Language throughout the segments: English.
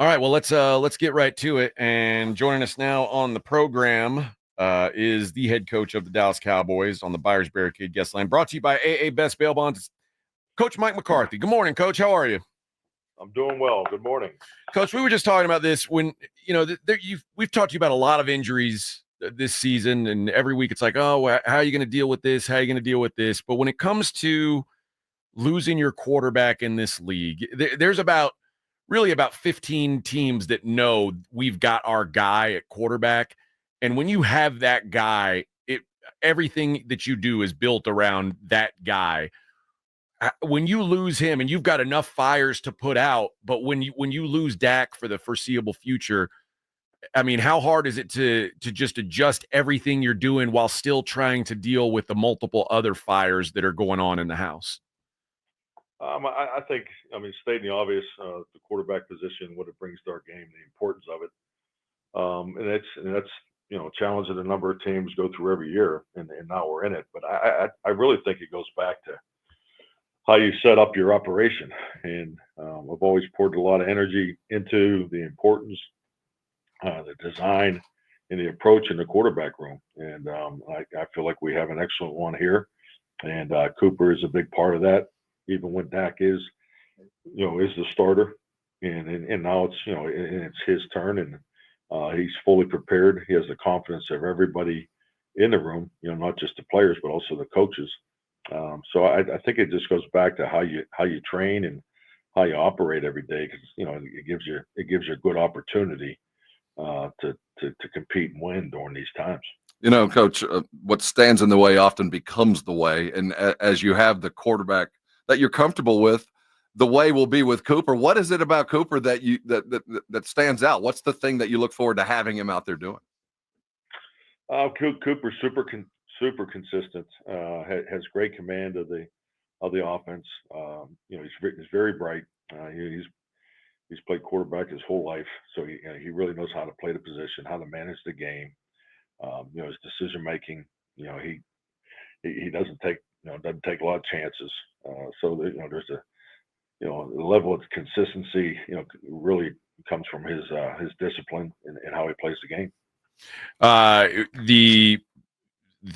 All right, well let's get right to it. And joining us now on the program is the head coach of the Dallas Cowboys on the Buyers Barricade guest line, brought to you by AA Best Bail Bonds, Coach Mike McCarthy. Good morning, Coach. How are you? I'm doing well. Good morning. Coach, we were just talking about this when we've talked to you about a lot of injuries this season, and every week it's like, oh, how are you going to deal with this? How are you going to deal with this? But when it comes to losing your quarterback in this league, there's really about 15 teams that know we've got our guy at quarterback. And when you have that guy, everything that you do is built around that guy. When you lose him and you've got enough fires to put out, but when you lose Dak for the foreseeable future, I mean, how hard is it to just adjust everything you're doing while still trying to deal with the multiple other fires that are going on in the house? I think, stating the obvious, the quarterback position, what it brings to our game, the importance of it, and that's a challenge that a number of teams go through every year, and now we're in it. But I really think it goes back to how you set up your operation, and I've always poured a lot of energy into the importance, the design, and the approach in the quarterback room, and I feel like we have an excellent one here, and Cooper is a big part of that. Even when Dak is the starter, and now it's his turn, and he's fully prepared. He has the confidence of everybody in the room, not just the players but also the coaches. So I think it just goes back to how you train and how you operate every day, because it gives you a good opportunity to compete and win during these times. Coach, what stands in the way often becomes the way, and as you have the quarterback that you're comfortable with, the way will be with Cooper. What is it about Cooper that that stands out? What's the thing that you look forward to having him out there doing? Cooper's super consistent. Has great command of the offense. He's very bright. He's played quarterback his whole life, so he really knows how to play the position, how to manage the game. His decision making. He doesn't take a lot of chances. So there's a level of consistency. Really comes from his discipline and how he plays the game. The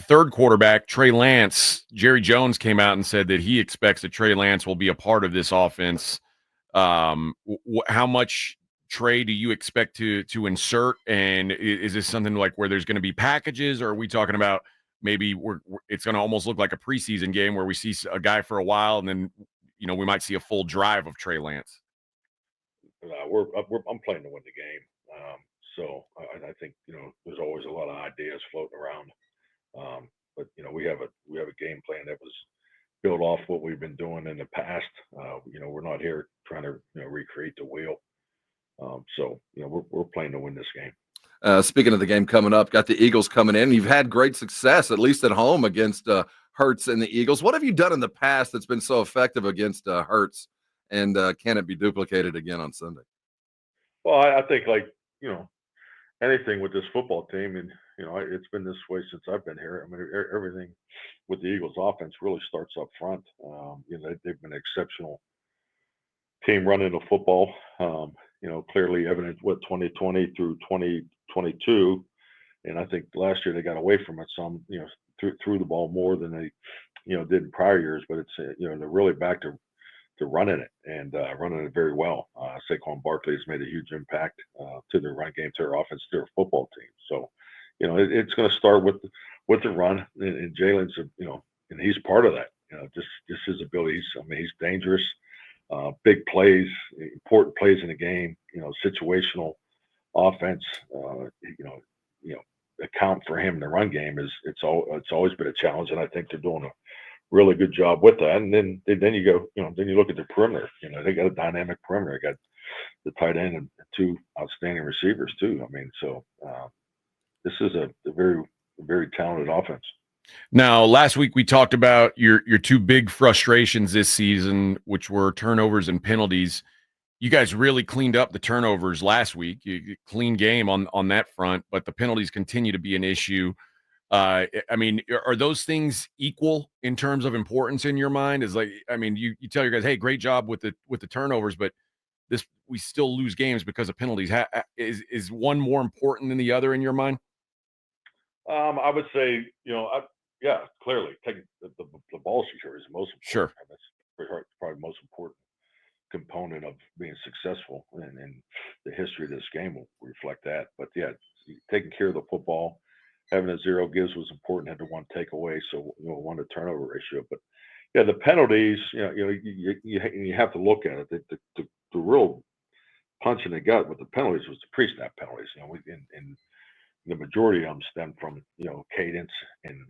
third quarterback, Trey Lance, Jerry Jones came out and said that he expects that Trey Lance will be a part of this offense. How much Trey do you expect to insert? And is this something like where there's going to be packages, or are we talking about maybe it's going to almost look like a preseason game where we see a guy for a while and then we might see a full drive of Trey Lance? I'm playing to win the game, so I think there's always a lot of ideas floating around, but we have a game plan that was built off what we've been doing in the past. We're not here trying to recreate the wheel. So we're playing to win this game. Speaking of the game coming up, got the Eagles coming in. You've had great success, at least at home, against Hurts and the Eagles. What have you done in the past that's been so effective against Hurts, and can it be duplicated again on Sunday? Well, I think anything with this football team, and it's been this way since I've been here. I mean, everything with the Eagles offense really starts up front. They've been an exceptional team running the football. Clearly evident with 2020 through 2022, and I think last year they got away from it some. Threw the ball more than they did in prior years, but it's they're really back to running it, and running it very well. Saquon Barkley has made a huge impact to their run game, to their offense, to their football team. So it's going to start with the run, and Jalen's and he's part of that. Just his abilities. He's dangerous. Big plays, important plays in the game. Situational offense. Account for him in the run game it's always been a challenge, and I think they're doing a really good job with that. And then you go, then you look at the perimeter. They got a dynamic perimeter. They got the tight end and two outstanding receivers too. This is a very, very talented offense. Now, last week we talked about your two big frustrations this season, which were turnovers and penalties. You guys really cleaned up the turnovers last week. Clean game on that front, but the penalties continue to be an issue. Are those things equal in terms of importance in your mind? You tell your guys, hey, great job with the turnovers, but we still lose games because of penalties. Is one more important than the other in your mind? I would say, yeah, clearly taking the ball security is the most important. Sure. That's probably the most important component of being successful, and the history of this game will reflect that. But yeah, taking care of the football, having a 0 gives was important. Had the 1 takeaway, so 1 to turnover ratio. But yeah, the penalties, you have to look at it. The real punch in the gut with the penalties was the pre-snap penalties. And the majority of them stem from cadence and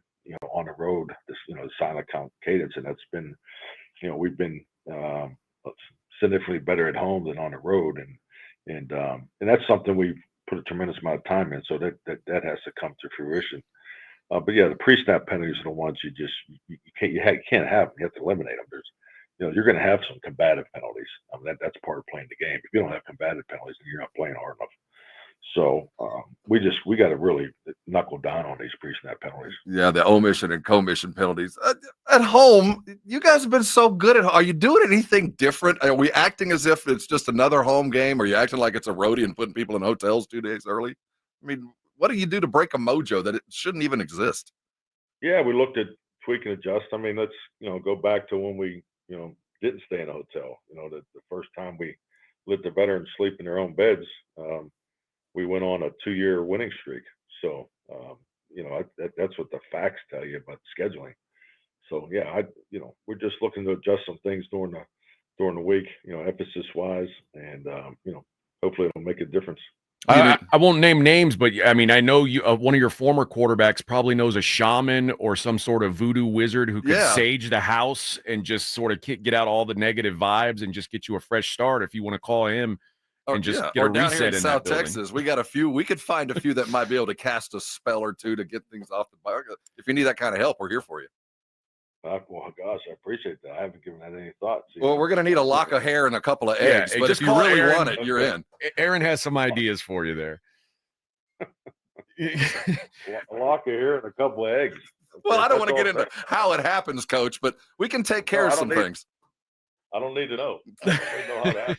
on the road, this the silent count cadence, and that's been we've been significantly better at home than on the road, and that's something we've put a tremendous amount of time in, so that has to come to fruition. But yeah, the pre-snap penalties are the ones you can't have them. You have to eliminate them. There's you're going to have some combative penalties. That's part of playing the game. If you don't have combative penalties, then you're not playing hard enough. So we got to really knuckle down on these pre-snap penalties. Yeah, the omission and commission penalties. At home, you guys have been so good at home. Are you doing anything different? Are we acting as if it's just another home game? Are you acting like it's a roadie and putting people in hotels 2 days early? I mean, what do you do to break a mojo that it shouldn't even exist? Yeah, we looked at tweak and adjust. I mean, let's go back to when we didn't stay in a hotel. The first time we let the veterans sleep in their own beds. We went on a 2-year winning streak. So, that's what the facts tell you about scheduling. So, yeah, we're just looking to adjust some things during the week, emphasis wise, and hopefully it'll make a difference. I won't name names, but I mean, I know you. One of your former quarterbacks probably knows a shaman or some sort of voodoo wizard who could sage the house and just sort of get out all the negative vibes and just get you a fresh start. If you want to call him. And just get a down reset here in in South that building. Texas, we got a few. We could find a few that might be able to cast a spell or two to get things off the bar. If you need that kind of help, we're here for you. Well, gosh, I appreciate that. I haven't given that any thought. Well, we're going to need a lock of hair and a couple of eggs, but if you really want it, you're in. Aaron has some ideas for you there. A lock of hair and a couple of eggs. Well, I don't want to get into how it happens, Coach, but we can take care of some things. I don't need to know. I don't need to know how to happen.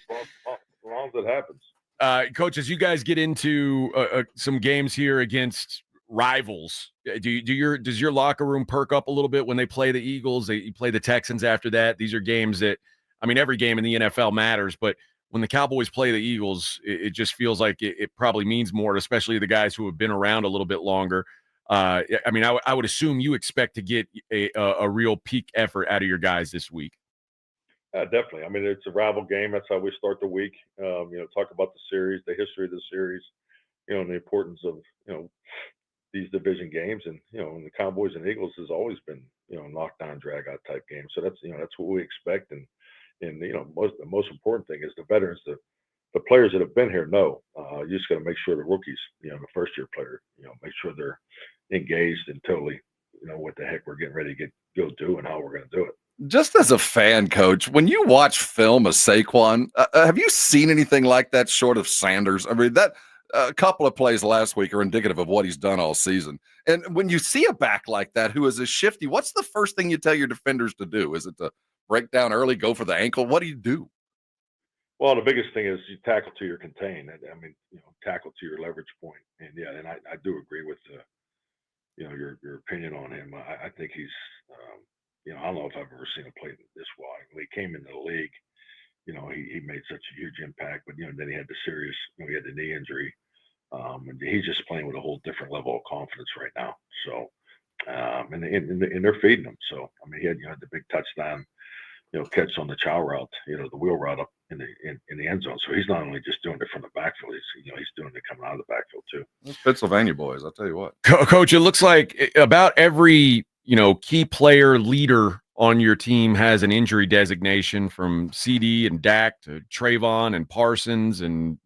As long as it happens. Coach, as you guys get into some games here against rivals, does your locker room perk up a little bit when they play the Eagles? You play the Texans after that. These are games that, I mean, every game in the NFL matters, but when the Cowboys play the Eagles, it just feels like it probably means more, especially the guys who have been around a little bit longer. I mean, I would assume you expect to get a real peak effort out of your guys this week. Yeah, definitely. I mean, it's a rival game. That's how we start the week. Talk about the series, the history of the series, and the importance of, these division games. And, and the Cowboys and Eagles has always been, knockdown, drag out type games. So that's what we expect. And the most important thing is the veterans, the players that have been here know, you just got to make sure the rookies, the first year player, make sure they're engaged and totally, what the heck we're getting ready to go do and how we're going to do it. Just as a fan, Coach, when you watch film of Saquon, have you seen anything like that short of Sanders? I mean, that a couple of plays last week are indicative of what he's done all season. And when you see a back like that who is as shifty, what's the first thing you tell your defenders to do? Is it to break down early, go for the ankle? What do you do? Well, the biggest thing is you tackle to your contain. I mean, tackle to your leverage point. And yeah, and I do agree with your opinion on him. I think he's I don't know if I've ever seen him play this well. When he came into the league, he made such a huge impact, but then he had the serious, he had the knee injury, and he's just playing with a whole different level of confidence right now. So, and they're feeding him. So, I mean, he had the big touchdown, catch on the chow route, the wheel route up in the end zone. So he's not only just doing it from the backfield, he's doing it coming out of the backfield too. Those Pennsylvania boys, I'll tell you what. Coach, it looks like about every key player leader on your team has an injury designation, from CD and Dak to Trayvon and Parsons and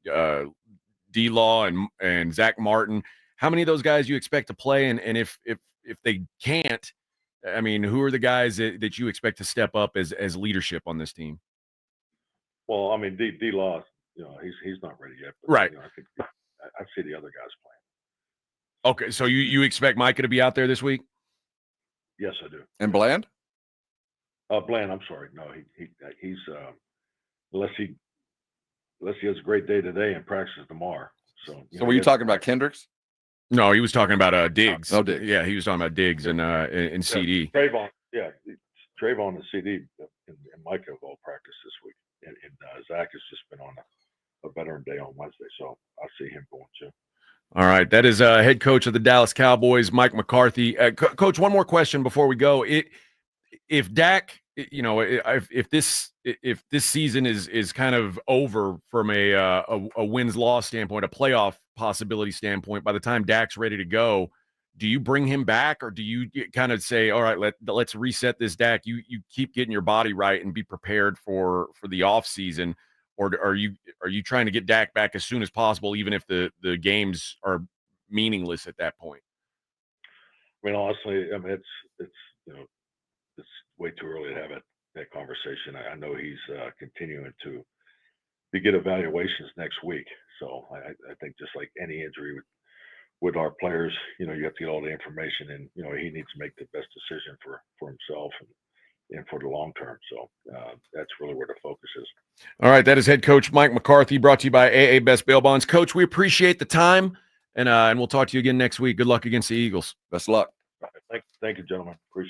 D-Law and Zach Martin. How many of those guys you expect to play? And if they can't, I mean, who are the guys that you expect to step up as leadership on this team? Well, I mean, D-Law, he's not ready yet. But, right. I think I see the other guys playing. Okay, so you expect Micah to be out there this week? Yes, I do. And Bland? Bland, I'm sorry. No, he's unless he unless he has a great day today and practices tomorrow. So, So were you talking about Kendricks? No, he was talking about Diggs. No, Diggs. Yeah, he was talking about Diggs and CD. Trayvon, Trayvon and CD and Mike have all practiced this week, and Zach has just been on a veteran day on Wednesday, so I see him going too. All right, that is head coach of the Dallas Cowboys, Mike McCarthy. Coach, one more question before we go. If Dak, if this season is kind of over from a wins loss standpoint, a playoff possibility standpoint, by the time Dak's ready to go, do you bring him back, or do you kind of say, all right, let's reset this, Dak? You keep getting your body right and be prepared for the off season, or are you trying to get Dak back as soon as possible, even if the games are meaningless at that point? I mean, honestly, I mean it's it's way too early to have that conversation. I know he's continuing to get evaluations next week, so I think just like any injury with our players, you have to get all the information, and he needs to make the best decision for himself and for the long term. So that's really where the focus is. All right, that is head coach Mike McCarthy, brought to you by AA Best Bail Bonds. Coach, we appreciate the time, and we'll talk to you again next week. Good luck against the Eagles. Best of luck. Thank you, gentlemen. Appreciate it.